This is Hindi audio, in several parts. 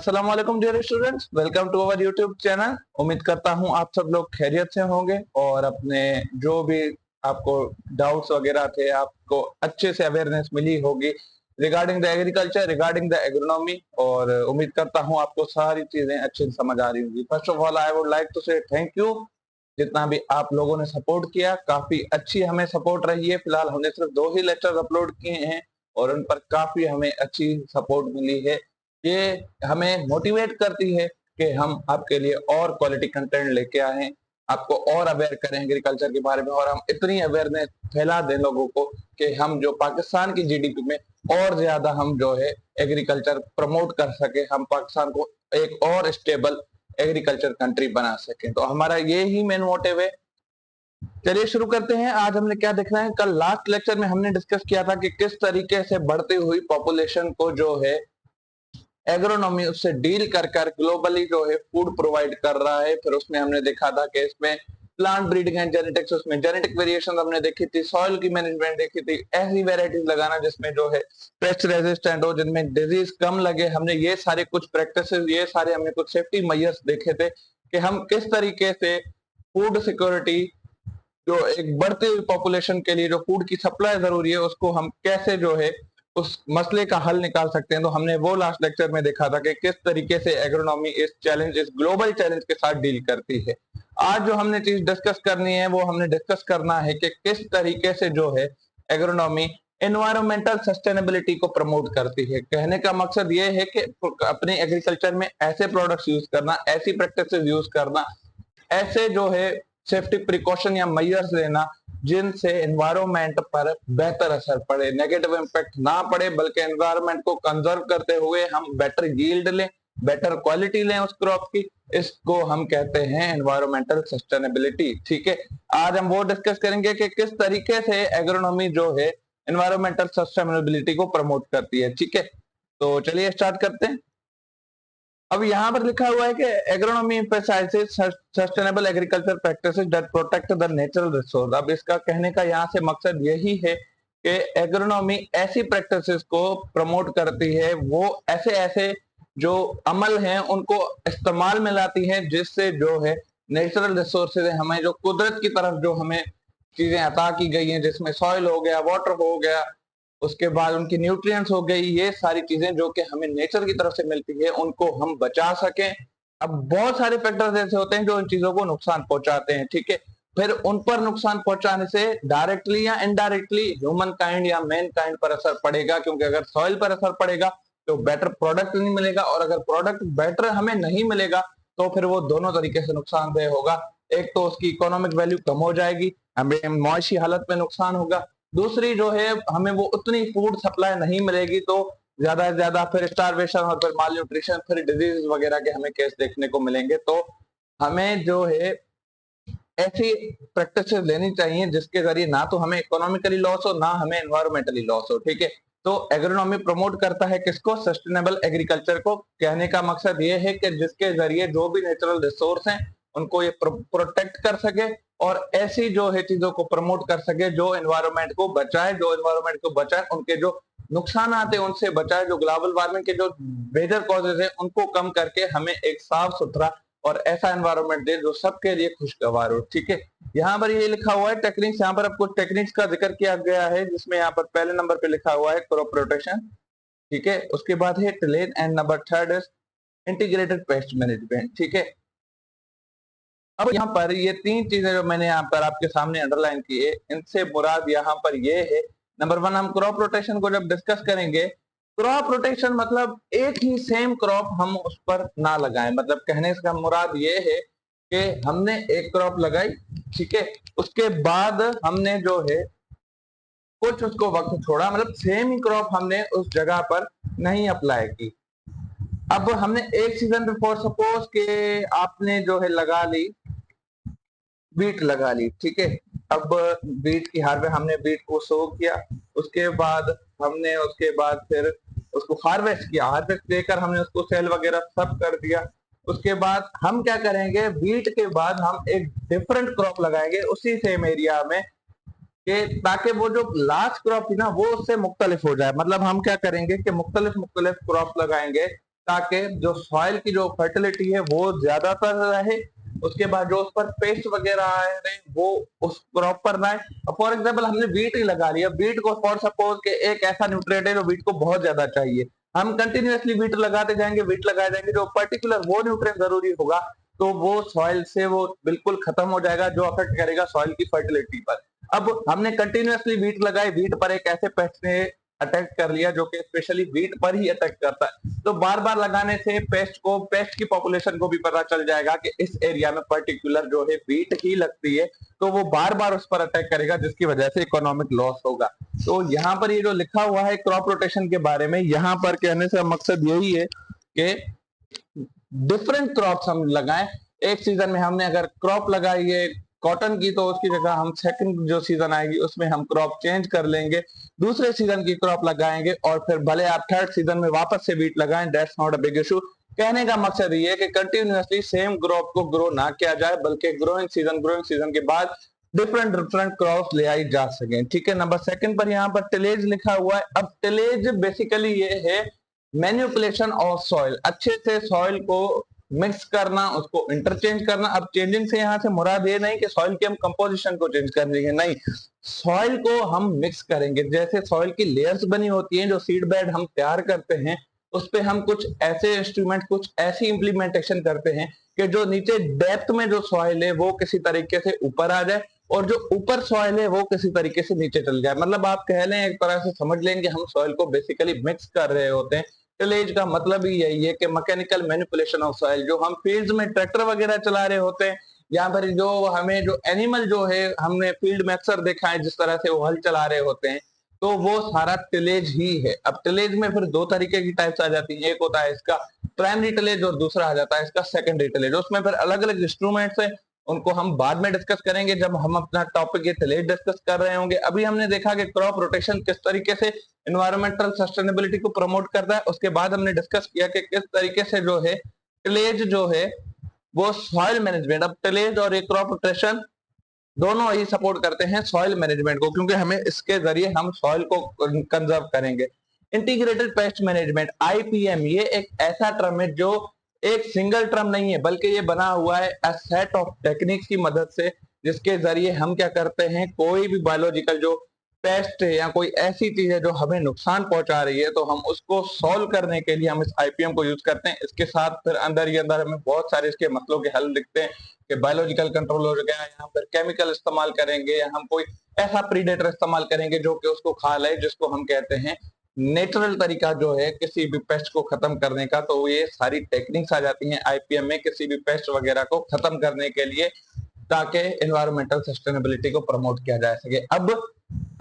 अस्सलाम वालेकुम dear students, welcome to our YouTube channel. उम्मीद करता हूं आप सब लोग खैरियत से होंगे और अपने जो भी आपको डाउट्स वगैरह थे आपको अच्छे से अवेयरनेस मिली होगी regarding the agriculture, regarding the agronomy. और उम्मीद करता हूं आपको सारी चीजें अच्छे से समझ आ रही होंगी। First of all I would like to say thank you, जितना भी आप लोगों ने सपोर्ट किया, काफी अच्छी हमें सपोर्ट रही है। फिलहाल हमने सिर्फ 2 ही लेक्चर अपलोड किए हैं और उन पर काफी हमें अच्छी सपोर्ट मिली है। ये हमें मोटिवेट करती है कि हम आपके लिए और क्वालिटी कंटेंट लेके आए, आपको और अवेयर करें एग्रीकल्चर के बारे में, और हम इतनी अवेयरनेस फैला दें लोगों को कि हम जो पाकिस्तान की जीडीपी में और ज्यादा हम जो है एग्रीकल्चर प्रमोट कर सके, हम पाकिस्तान को एक और स्टेबल एग्रीकल्चर कंट्री बना सके। तो हमारा ये ही मेन मोटिव है। चलिए शुरू करते हैं। आज हमने क्या देखना है, कल लास्ट लेक्चर में हमने डिस्कस किया था कि किस तरीके से बढ़ती हुई पॉपुलेशन को जो है एग्रोनॉमी उससे डील कर कर ग्लोबली जो है फूड प्रोवाइड कर रहा है। फिर उसमें हमने देखा था कि इसमें प्लांट ब्रीडिंग एंड जेनेटिक्स, उसमें जेनेटिक वेरिएशन हमने देखी थी, सॉइल की मैनेजमेंट देखी थी, ऐसी वेराइटीज लगाना जिसमें जो है पेस्ट रेजिस्टेंट हो, जिनमें डिजीज कम लगे। हमने ये सारे कुछ प्रैक्टिसेस, ये सारे हमने कुछ सेफ्टी मेजर्स देखे थे कि हम किस तरीके से फूड सिक्योरिटी, जो एक बढ़ती हुई पॉपुलेशन के लिए जो फूड की सप्लाई जरूरी है, उसको हम कैसे जो है उस मसले का हल निकाल सकते हैं। तो हमने वो लास्ट लेक्चर में देखा था कि किस तरीके से एग्रोनॉमी इस चैलेंज, इस ग्लोबल चैलेंज के साथ डील करती है। आज जो हमने चीज डिस्कस करनी है वो हमने डिस्कस करना है कि किस तरीके से जो है एग्रोनॉमी एनवायरमेंटल सस्टेनेबिलिटी को प्रमोट करती है। कहने का मकसद ये है कि अपने एग्रीकल्चर में ऐसे प्रोडक्ट्स यूज करना, ऐसी प्रैक्टिसेस यूज करना, ऐसे जो है सेफ्टी प्रिकॉशन या मेजर्स लेना जिनसे एनवायरमेंट पर बेहतर असर पड़े, नेगेटिव इम्पैक्ट ना पड़े, बल्कि एनवायरमेंट को कंजर्व करते हुए हम बेटर यील्ड लें, बेटर क्वालिटी लें उस क्रॉप की। इसको हम कहते हैं एनवायरमेंटल सस्टेनेबिलिटी। ठीक है, आज हम वो डिस्कस करेंगे कि किस तरीके से एग्रोनॉमी जो है एनवायरमेंटल सस्टेनेबिलिटी को प्रमोट करती है। ठीक है, तो चलिए स्टार्ट करते हैं। अब यहाँ पर लिखा हुआ है कि agronomy emphasises sustainable agriculture practices that protect the natural resource. अब इसका कहने का यहाँ से मकसद यही है कि एग्रोनॉमी ऐसी प्रैक्टिसेस को प्रमोट करती है, वो ऐसे ऐसे जो अमल हैं उनको इस्तेमाल में लाती है, जिससे जो है नेचुरल रिसोर्सेज हमें, जो कुदरत की तरफ जो हमें चीजें अता की गई हैं, जिसमें सॉइल हो गया, वाटर हो गया, उसके बाद उनकी न्यूट्रिएंट्स हो गई, ये सारी चीजें जो कि हमें नेचर की तरफ से मिलती है, उनको हम बचा सकें। अब बहुत सारे फैक्टर्स ऐसे होते हैं जो इन चीजों को नुकसान पहुंचाते हैं। ठीक है, फिर उन पर नुकसान पहुंचाने से डायरेक्टली या इनडायरेक्टली ह्यूमन काइंड या मैन काइंड पर असर पड़ेगा, क्योंकि अगर सॉइल पर असर पड़ेगा तो बेटर प्रोडक्ट नहीं मिलेगा, और अगर प्रोडक्ट बेटर हमें नहीं मिलेगा तो फिर वो दोनों तरीके से नुकसानदेह होगा। एक तो उसकी इकोनॉमिक वैल्यू कम हो जाएगी, हमें मुआशी हालत में नुकसान होगा। दूसरी जो है हमें वो उतनी फूड सप्लाई नहीं मिलेगी, तो ज्यादा से ज्यादा फिर स्टारवेशन और फिर माल न्यूट्रिशन, फिर डिजीज वगैरह के हमें केस देखने को मिलेंगे। तो हमें जो है ऐसी प्रैक्टिसेस लेनी चाहिए जिसके जरिए ना तो हमें इकोनॉमिकली लॉस हो, ना हमें एनवायरमेंटली लॉस हो। ठीक है, तो एग्रोनॉमी प्रमोट करता है किसको? सस्टेनेबल एग्रीकल्चर को। कहने का मकसद ये है कि जिसके जरिए जो भी नेचुरल रिसोर्स हैं उनको ये प्रोटेक्ट कर सके, और ऐसी जो है चीजों को प्रमोट कर सके जो एनवायरमेंट को बचाए, जो एनवायरमेंट को बचाए, उनके जो नुकसान आते हैं उनसे बचाए, जो ग्लोबल वार्मिंग के जो मेजर कॉजेज हैं उनको कम करके हमें एक साफ सुथरा और ऐसा एनवायरमेंट दे जो सबके लिए खुशगवार हो। ठीक है, यहाँ पर ये लिखा हुआ है टेक्निक्स, यहाँ पर अब कुछ टेक्निक्स का जिक्र किया गया है, जिसमें यहाँ पर पहले नंबर पे लिखा हुआ है क्रॉप प्रोटेक्शन। ठीक है, उसके बाद है tillage, and number third is integrated pest management. ठीक है, अब यहाँ पर ये 3 चीजें जो मैंने यहाँ पर आपके सामने अंडरलाइन की है, इनसे मुराद यहाँ पर ये है, नंबर 1, हम क्रॉप रोटेशन को जब डिस्कस करेंगे, क्रॉप रोटेशन मतलब एक ही सेम क्रॉप हम उस पर ना लगाएं। मतलब कहने का मुराद ये है कि हमने एक क्रॉप लगाई, ठीक है, उसके बाद हमने जो है कुछ उसको वक्त छोड़ा, मतलब सेम ही क्रॉप हमने उस जगह पर नहीं अप्लाई की। अब हमने एक सीजन बिफोर, सपोज के आपने जो है लगा ली, बीट लगा ली, ठीक है, अब बीट की हार्वेस्ट, हमने बीट को सो किया, उसके बाद हमने उसके बाद फिर उसको हार्वेस्ट किया, हार्वेस्ट देकर हमने उसको सेल वगैरह सब कर दिया। उसके बाद हम क्या करेंगे, बीट के बाद हम एक डिफरेंट क्रॉप लगाएंगे उसी सेम एरिया में, कि ताकि वो जो लास्ट क्रॉप थी ना वो उससे मुख्तलिफ हो जाए। मतलब हम क्या करेंगे कि मुख्तलिफ क्रॉप लगाएंगे ताकि जो सॉइल की जो फर्टिलिटी है वो ज्यादातर रहे। उसके बाद जो उस पर पेस्ट वगैरह आ रहे वो उस क्रॉप पर ना आए। फॉर एग्जाम्पल हमने बीट ही लगा लिया, बीट को फॉर सपोज के एक ऐसा न्यूट्रिएंट है जो बीट को बहुत ज्यादा चाहिए, हम कंटिन्यूअसली बीट लगाते जाएंगे, बीट लगाए जाएंगे, जो पर्टिकुलर वो न्यूट्रिएंट जरूरी होगा तो वो सॉइल से वो बिल्कुल खत्म हो जाएगा, जो अफेक्ट करेगा सॉइल की फर्टिलिटी पर। अब हमने कंटिन्यूअसली बीट लगाई, बीट पर एक ऐसे पेस्ट ने अटैक कर लिया जो कि स्पेशली बीट पर ही अटैक करता है, तो बार बार लगाने से पेस्ट की पॉपुलेशन को भी पता चल जाएगा कि इस एरिया में पर्टिकुलर जो है बीट ही लगती है, तो वो बार बार उस पर अटैक करेगा जिसकी वजह से इकोनॉमिक लॉस होगा। तो यहाँ पर ये जो लिखा हुआ है क्रॉप रोटेशन के बारे में, यहाँ पर कहने से मकसद यही है कि डिफरेंट क्रॉप्स हम लगाएं। एक सीजन में हमने अगर क्रॉप लगाई है कॉटन की, तो उसकी जगह हम सेकंड जो सीजन आएगी उसमें हम क्रॉप चेंज कर लेंगे, दूसरे सीजन की क्रॉप लगाएंगे, और फिर भले आप थर्ड सीजन में वापस से बीट लगाएं, that's not a big issue. कहने का मकसद ये है कि कंटिन्यूअसली सेम क्रॉप को ग्रो ना किया जाए, बल्कि ग्रोइंग सीजन के बाद डिफरेंट डिफरेंट क्रॉप ले आई जा सके। ठीक है, नंबर सेकंड पर यहाँ पर टिलेज लिखा हुआ है। अब टिलेज बेसिकली ये है मैन्युपुलेशन ऑफ सॉइल, अच्छे से सॉइल को मिक्स करना, उसको इंटरचेंज करना। अब चेंजिंग से यहाँ से मुराद ये नहीं कि सॉइल की हम कंपोजिशन को चेंज कर देंगे, नहीं, सॉइल को हम मिक्स करेंगे। जैसे सॉइल की लेयर्स बनी होती हैं, जो सीड बेड हम तैयार करते हैं उस पे हम कुछ ऐसे इंस्ट्रूमेंट, कुछ ऐसी इंप्लीमेंटेशन करते हैं कि जो नीचे डेप्थ में जो सॉइल है वो किसी तरीके से ऊपर आ जाए, और जो ऊपर सॉइल है वो किसी तरीके से नीचे चल जाए। मतलब आप कह लें, एक तरह से समझ लेंगे, हम सॉइल को बेसिकली मिक्स कर रहे होते हैं। टिलेज का मतलब ही यही है कि मैकेनिकल मैनिपुलेशन ऑफ सॉइल। जो हम फील्ड्स में ट्रैक्टर वगैरह चला रहे होते हैं, या फिर जो हमें जो एनिमल जो है हमने फील्ड में अक्सर देखा है जिस तरह से वो हल चला रहे होते हैं, तो वो सारा टिलेज ही है। अब टिलेज में फिर दो तरीके की टाइप्स आ जाती हैं, एक होता है इसका प्राइमरी टिलेज और दूसरा आ जाता है इसका सेकेंडरी टिलेज। उसमें फिर अलग अलग इंस्ट्रूमेंट्स हैं, उनको हम बाद में डिस्कस करेंगे जब हम अपना टॉपिक ये टिलेज डिस्कस कर रहे होंगे। अभी हमने देखा कि क्रॉप रोटेशन किस तरीके से एनवायरमेंटल सस्टेनेबिलिटी को प्रमोट करता है, उसके बाद हमने डिस्कस किया कि किस तरीके से जो है टिलेज जो है वो सॉइल मैनेजमेंट। अब टिलेज और क्रॉप रोटेशन दोनों ही सपोर्ट करते हैं सॉइल मैनेजमेंट को, क्योंकि हमें इसके जरिए हम सॉइल को कंजर्व करेंगे। इंटीग्रेटेड पेस्ट मैनेजमेंट आईपीएम, ये एक ऐसा टर्म है जो एक सिंगल टर्म नहीं है, बल्कि ये बना हुआ है अ सेट ऑफ टेक्निक्स की मदद से, जिसके जरिए हम क्या करते हैं, कोई भी बायोलॉजिकल जो पेस्ट है या कोई ऐसी चीज है जो हमें नुकसान पहुंचा रही है, तो हम उसको सॉल्व करने के लिए हम इस आईपीएम को यूज करते हैं। इसके साथ फिर अंदर ही अंदर हमें बहुत सारे इसके मसलों के हल दिखते हैं कि बायोलॉजिकल कंट्रोल हो गया, यहाँ पर केमिकल इस्तेमाल करेंगे, या हम कोई ऐसा प्रीडेटर इस्तेमाल करेंगे जो कि उसको खा ले, जिसको हम कहते हैं नेचुरल तरीका जो है किसी भी पेस्ट को खत्म करने का। तो ये सारी टेक्निक्स आ जाती हैं आईपीएम में किसी भी पेस्ट वगैरह को खत्म करने के लिए, ताकि एनवायरमेंटल सस्टेनेबिलिटी को प्रमोट किया जा सके। अब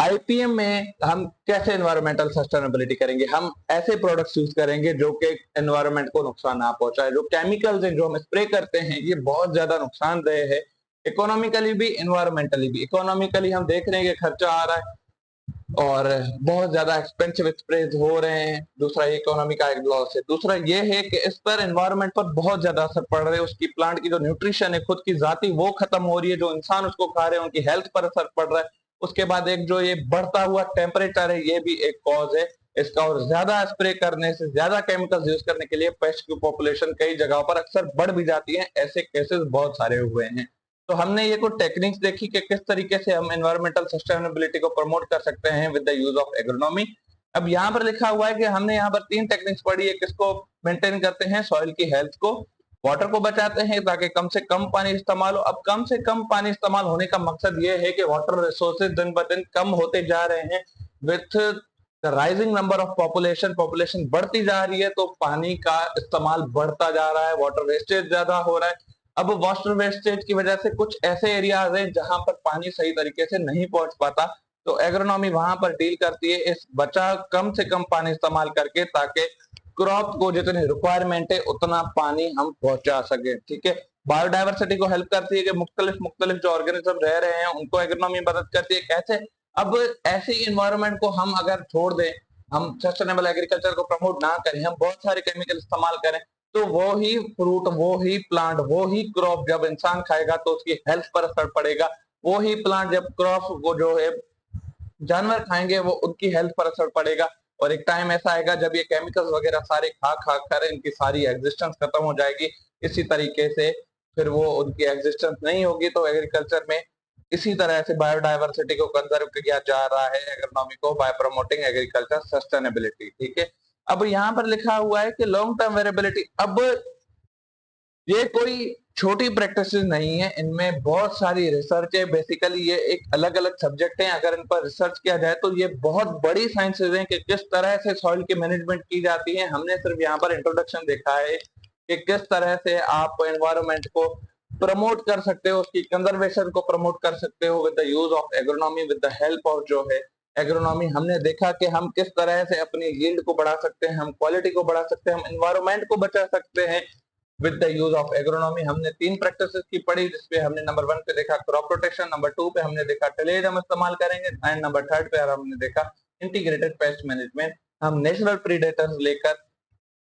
आईपीएम में हम कैसे एनवायरमेंटल सस्टेनेबिलिटी करेंगे, हम ऐसे प्रोडक्ट्स यूज करेंगे जो कि एनवायरमेंट को नुकसान ना पहुंचाए। जो केमिकल्स हैं जो हम स्प्रे करते हैं ये बहुत ज्यादा नुकसानदेह है, इकोनॉमिकली भी एनवायरमेंटली भी। इकोनॉमिकली हम देख रहे हैं कि खर्चा आ रहा है और बहुत ज्यादा एक्सपेंसिव स्प्रेज हो रहे हैं, दूसरा इकोनॉमी का एक लॉस है। दूसरा ये है कि इस पर एनवायरमेंट पर बहुत ज्यादा असर पड़ रहा है, उसकी प्लांट की जो न्यूट्रिशन है खुद की जाती वो खत्म हो रही है, जो इंसान उसको खा रहे हैं उनकी हेल्थ पर असर पड़ रहा है। उसके बाद एक जो ये बढ़ता हुआ टेम्परेचर है ये भी एक कॉज है इसका, और ज्यादा स्प्रे करने से, ज्यादा केमिकल्स यूज करने के लिए पेस्ट की पॉपुलेशन कई जगहों पर अक्सर बढ़ भी जाती है। ऐसे केसेस बहुत सारे हुए हैं। तो हमने ये कुछ टेक्निक्स देखी कि किस तरीके से हम एनवायरमेंटल सस्टेनेबिलिटी को प्रमोट कर सकते हैं with the use of agronomy. अब यहाँ पर लिखा हुआ है कि हमने यहाँ पर तीन टेक्निक्स पढ़ी है, किसको मेंटेन करते हैं, सॉइल की हेल्थ को, वाटर को बचाते हैं ताकि कम से कम पानी इस्तेमाल हो। अब कम से कम पानी इस्तेमाल होने का मकसद ये है कि वाटर रिसोर्सेज दिन ब दिन कम होते जा रहे हैं with the rising number of population बढ़ती जा रही है, तो पानी का इस्तेमाल बढ़ता जा रहा है, वाटर वेस्टेज ज्यादा हो रहा है। अब वाटर वेस्टेज की वजह से कुछ ऐसे एरियाज हैं जहां पर पानी सही तरीके से नहीं पहुंच पाता, तो एग्रोनॉमी वहां पर डील करती है इस बचा कम से कम पानी इस्तेमाल करके, ताकि क्रॉप को जितनी रिक्वायरमेंट है उतना पानी हम पहुंचा सके। ठीक है, बायोडाइवर्सिटी को हेल्प करती है कि मुख्तलिफ मुख्तलिफ जो ऑर्गेनिज्म रह रहे हैं उनको एग्रोनॉमी मदद करती है। कैसे, अब ऐसी इन्वायरमेंट को हम अगर छोड़ दें, हम सस्टेनेबल एग्रीकल्चर को प्रमोट ना करें, हम बहुत सारे केमिकल इस्तेमाल करें, तो वो ही फ्रूट, वो ही प्लांट, वो ही क्रॉप जब इंसान खाएगा तो उसकी हेल्थ पर असर पड़ेगा। वो ही प्लांट जब क्रॉप को जो है जानवर खाएंगे वो उनकी हेल्थ पर असर पड़ेगा। और एक टाइम ऐसा आएगा जब ये केमिकल्स वगैरह सारे खा खा कर इनकी सारी एग्जिस्टेंस खत्म हो जाएगी। इसी तरीके से फिर वो उनकी एग्जिस्टेंस नहीं होगी। तो एग्रीकल्चर में इसी तरह से बायोडायवर्सिटी को कंजर्व किया जा रहा है, इकोनॉमी को, बाय प्रमोटिंग एग्रीकल्चर सस्टेनेबिलिटी। ठीक है, अब यहाँ पर लिखा हुआ है कि लॉन्ग टर्म वेरिएबिलिटी। अब ये कोई छोटी प्रैक्टिस नहीं है, इनमें बहुत सारी रिसर्च है। बेसिकली ये एक अलग अलग सब्जेक्ट है। अगर इन पर रिसर्च किया जाए तो ये बहुत बड़ी साइंसेज हैं कि किस तरह से सॉइल की मैनेजमेंट की जाती है। हमने सिर्फ यहाँ पर इंट्रोडक्शन देखा है कि किस तरह से आप एनवायरनमेंट को प्रमोट कर सकते हो, उसकी कंजर्वेशन को प्रमोट कर सकते हो with the use of agronomy, with the help of जो है एग्रोनॉमी। हमने देखा कि हम किस तरह से अपनी यील्ड को बढ़ा सकते हैं, हम क्वालिटी को बढ़ा सकते हैं, हम एनवायरनमेंट को बचा सकते हैं with the use of agronomy. हमने 3 प्रैक्टिसेस की पढ़ी, जिसपे हमने नंबर 1 पे देखा क्रॉप प्रोटेक्शन, नंबर 2 पे हमने देखा टिलेज हम इस्तेमाल करेंगे, एंड नंबर 3 पे हमने देखा इंटीग्रेटेड पेस्ट मैनेजमेंट। हम नेचुरल प्रीडेटर्स लेकर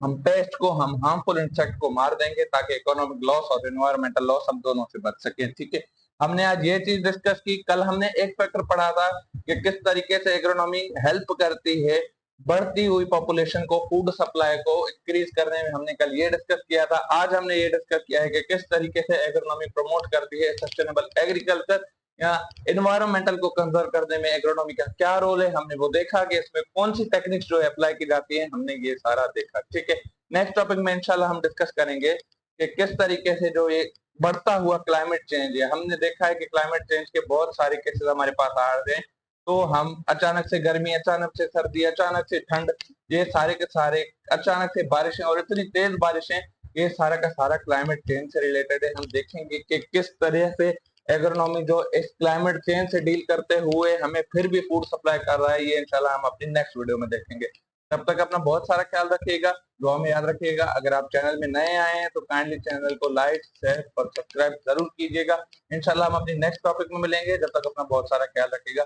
हम पेस्ट को, हम हार्मफुल इंसेक्ट को मार देंगे ताकि इकोनॉमिक लॉस और एनवायरमेंटल लॉस हम दोनों से बच सके। ठीक है, हमने आज ये चीज डिस्कस की। कल हमने एक फैक्टर पढ़ा था कि किस तरीके से एग्रोनॉमी हेल्प करती है बढ़ती हुई पॉपुलेशन को, फूड सप्लाई को इंक्रीज करने में। हमने कल ये डिस्कस किया था। आज हमने ये डिस्कस किया है कि किस तरीके से एग्रोनॉमी प्रमोट करती है सस्टेनेबल एग्रीकल्चर या एनवायरमेंटल को कंजर्व करने में एग्रोनॉमी का क्या रोल है। हमने वो देखा कि इसमें कौन सी टेक्निक्स जो है अप्लाई की जाती है, हमने ये सारा देखा। ठीक है, नेक्स्ट टॉपिक में इंशाल्लाह हम डिस्कस करेंगे कि किस तरीके से जो ये बढ़ता हुआ क्लाइमेट चेंज है। हमने देखा है कि क्लाइमेट चेंज के बहुत सारे केसेस हमारे पास आ रहे हैं। तो हम अचानक से गर्मी, अचानक से सर्दी, अचानक से ठंड, ये सारे के सारे, अचानक से बारिशें और इतनी तेज बारिशें, ये सारा का सारा क्लाइमेट चेंज से रिलेटेड है। हम देखेंगे कि किस तरह से एग्रोनॉमी जो इस क्लाइमेट चेंज से डील करते हुए हमें फिर भी फूड सप्लाई कर रहा है, ये इंशाल्लाह हम अपनी नेक्स्ट वीडियो में देखेंगे। तब तक अपना बहुत सारा ख्याल रखिएगा, दुआ में याद रखिएगा। अगर आप चैनल में नए आए हैं तो काइंडली चैनल को लाइक, शेयर और सब्सक्राइब जरूर कीजिएगा। इंशाल्लाह हम अपनी नेक्स्ट टॉपिक में मिलेंगे। जब तक अपना बहुत सारा ख्याल रखिएगा।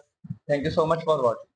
Thank you so much for watching.